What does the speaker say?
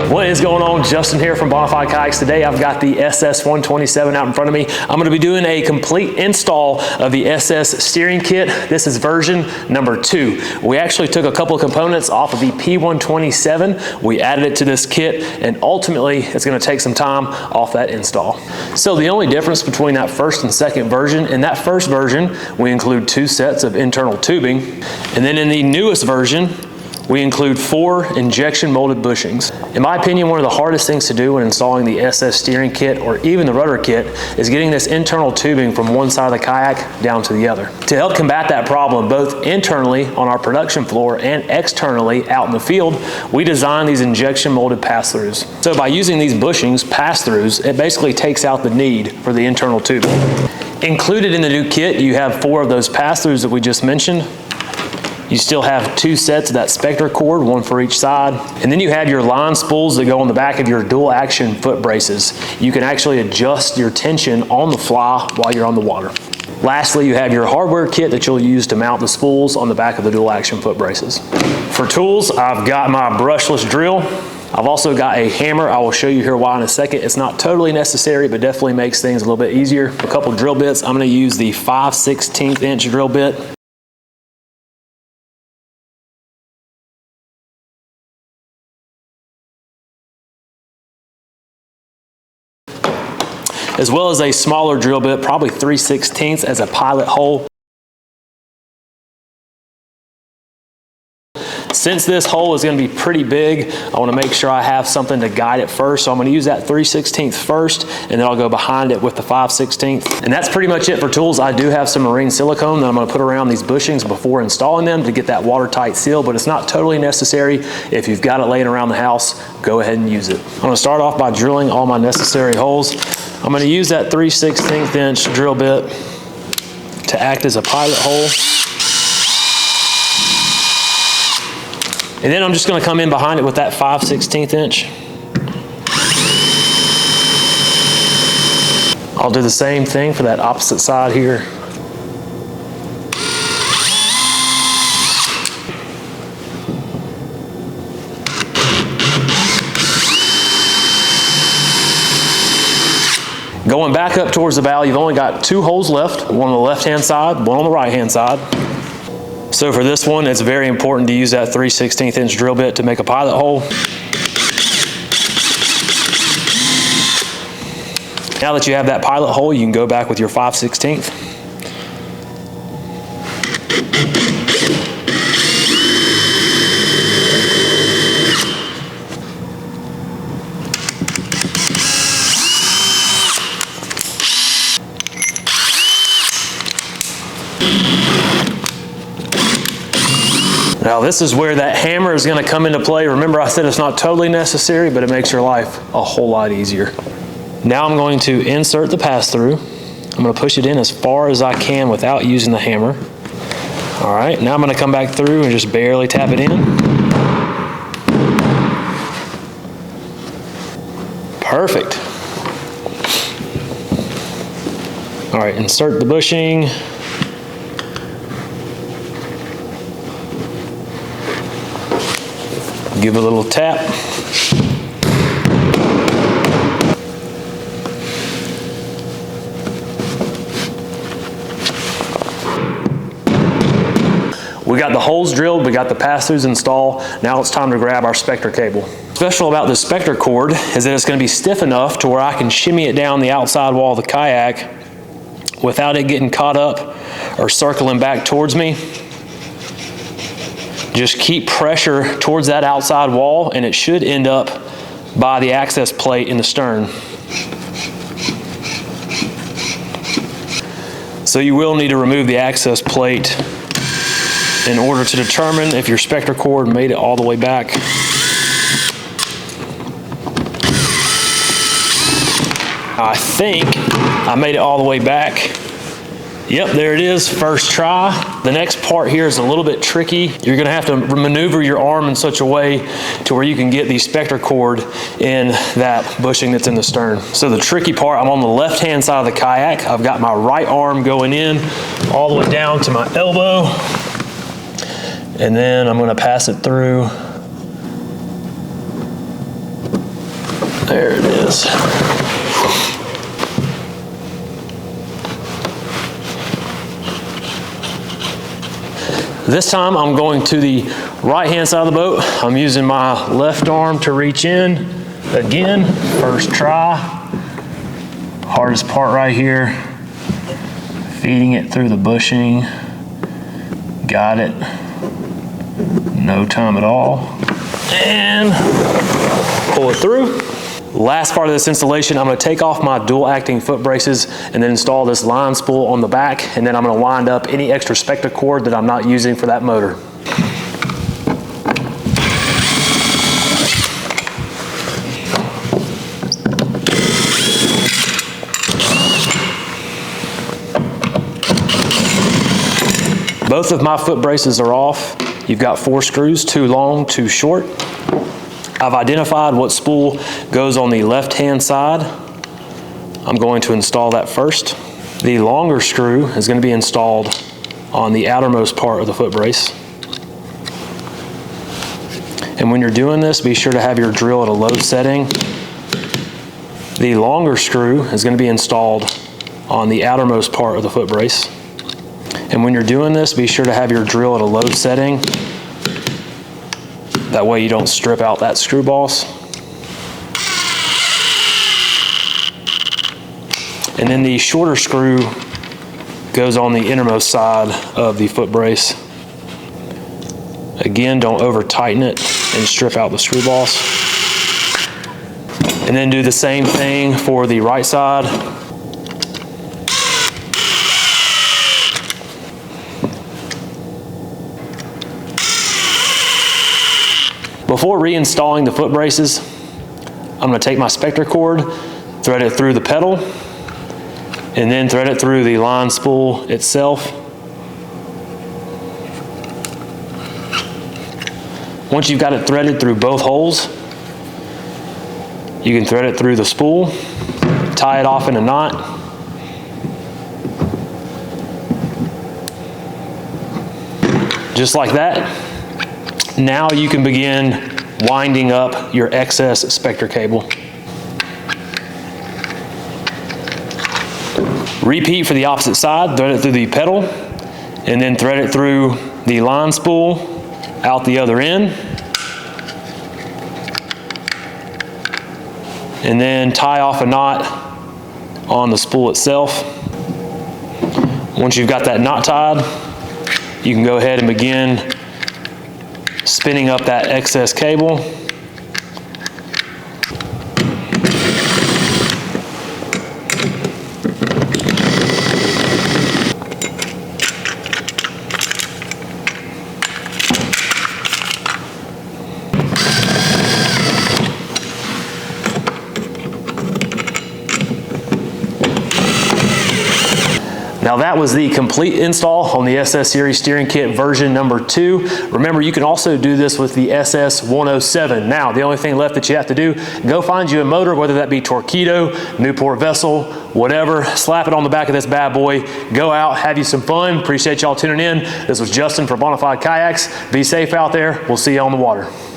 What is going on? Justin here from Bonafide Kayaks. Today I've got the SS127 out in front of me. I'm going to be doing a complete install of the SS steering kit. This is version number 2. We actually took a couple of components off of the P127. We added it to this kit, and ultimately it's going to take some time off that install. So the only difference between that first and second version, in that first version we include 2 sets of internal tubing, and then in the newest version we include 4 injection molded bushings. In my opinion, one of the hardest things to do when installing the SS steering kit or even the rudder kit is getting this internal tubing from one side of the kayak down to the other. To help combat that problem, both internally on our production floor and externally out in the field, we designed these injection molded pass-throughs. So by using these bushings, pass-throughs, it basically takes out the need for the internal tubing. Included in the new kit, you have 4 of those pass-throughs that we just mentioned. You still have 2 sets of that Spectra cord, 1 for each side. And then you have your line spools that go on the back of your dual action foot braces. You can actually adjust your tension on the fly while you're on the water. Lastly, you have your hardware kit that you'll use to mount the spools on the back of the dual action foot braces. For tools, I've got my brushless drill. I've also got a hammer. I will show you here why in a second. It's not totally necessary, but definitely makes things a little bit easier. A couple drill bits. I'm going to use the 5/16 inch drill bit. As well as a smaller drill bit, probably 3/16 as a pilot hole. Since this hole is going to be pretty big, I want to make sure I have something to guide it first. So I'm going to use that 3/16 first, and then I'll go behind it with the 5/16. And that's pretty much it for tools. I do have some marine silicone that I'm going to put around these bushings before installing them to get that watertight seal, but it's not totally necessary. If you've got it laying around the house, go ahead and use it. I'm going to start off by drilling all my necessary holes. I'm going to use that 3/16 inch drill bit to act as a pilot hole. And then I'm just going to come in behind it with that 5/16 inch. I'll do the same thing for that opposite side here. Going back up towards the bow, you've only got 2 holes left, one on the left-hand side, one on the right-hand side. So for this one, it's very important to use that 3/16 inch drill bit to make a pilot hole. Now that you have that pilot hole, you can go back with your 5/16. Now this is where that hammer is going to come into play. Remember, I said it's not totally necessary, but it makes your life a whole lot easier. Now I'm going to insert the pass-through. I'm going to push it in as far as I can without using the hammer. All right, now I'm going to come back through and just barely tap it in. Perfect. All right, insert the bushing. Give it a little tap. We got the holes drilled, we got the pass-throughs installed. Now it's time to grab our Spectra cable. Special about this Spectra cord is that it's going to be stiff enough to where I can shimmy it down the outside wall of the kayak without it getting caught up or circling back towards me. Just keep pressure towards that outside wall and it should end up by the access plate in the stern. So you will need to remove the access plate in order to determine if your Spectra cord made it all the way back. I think I made it all the way back. Yep, there it is, first try. The next part here is a little bit tricky. You're gonna have to maneuver your arm in such a way to where you can get the Spectra cord in that bushing that's in the stern. So the tricky part, I'm on the left-hand side of the kayak. I've got my right arm going in all the way down to my elbow. And then I'm gonna pass it through There it is. This time I'm going to the right-hand side of the boat. I'm using my left arm to reach in. Again, first try. Hardest part right here. Feeding it through the bushing. Got it. No time at all. And pull it through. Last part of this installation, I'm going to take off my dual acting foot braces and then install this line spool on the back, and then I'm going to wind up any extra Spectra cord that I'm not using for that motor. Both of my foot braces are off. You've got 4 screws, 2 long, 2 short. I've identified what spool goes on the left-hand side. I'm going to install that first. The longer screw is going to be installed on the outermost part of the foot brace. And when you're doing this, be sure to have your drill at a low setting. The longer screw is going to be installed on the outermost part of the foot brace. And when you're doing this, be sure to have your drill at a low setting. That way you don't strip out that screw boss. And then the shorter screw goes on the innermost side of the foot brace. Again, don't over tighten it and strip out the screw boss. And then do the same thing for the right side. Before reinstalling the foot braces, I'm going to take my Spectra cord, thread it through the pedal, and then thread it through the line spool itself. Once you've got it threaded through both holes, you can thread it through the spool, tie it off in a knot. Just like that. Now you can begin winding up your excess Spectra cable. Repeat for the opposite side, thread it through the pedal, and then thread it through the line spool out the other end. And then tie off a knot on the spool itself. Once you've got that knot tied, you can go ahead and begin spinning up that excess cable. Now that was the complete install on the SS Series steering kit version number 2. Remember, you can also do this with the SS 107. Now, the only thing left that you have to do, go find you a motor, whether that be Torqeedo, Newport Vessel, whatever, slap it on the back of this bad boy, go out, have you some fun. Appreciate y'all tuning in. This was Justin for Bonafide Kayaks. Be safe out there. We'll see you on the water.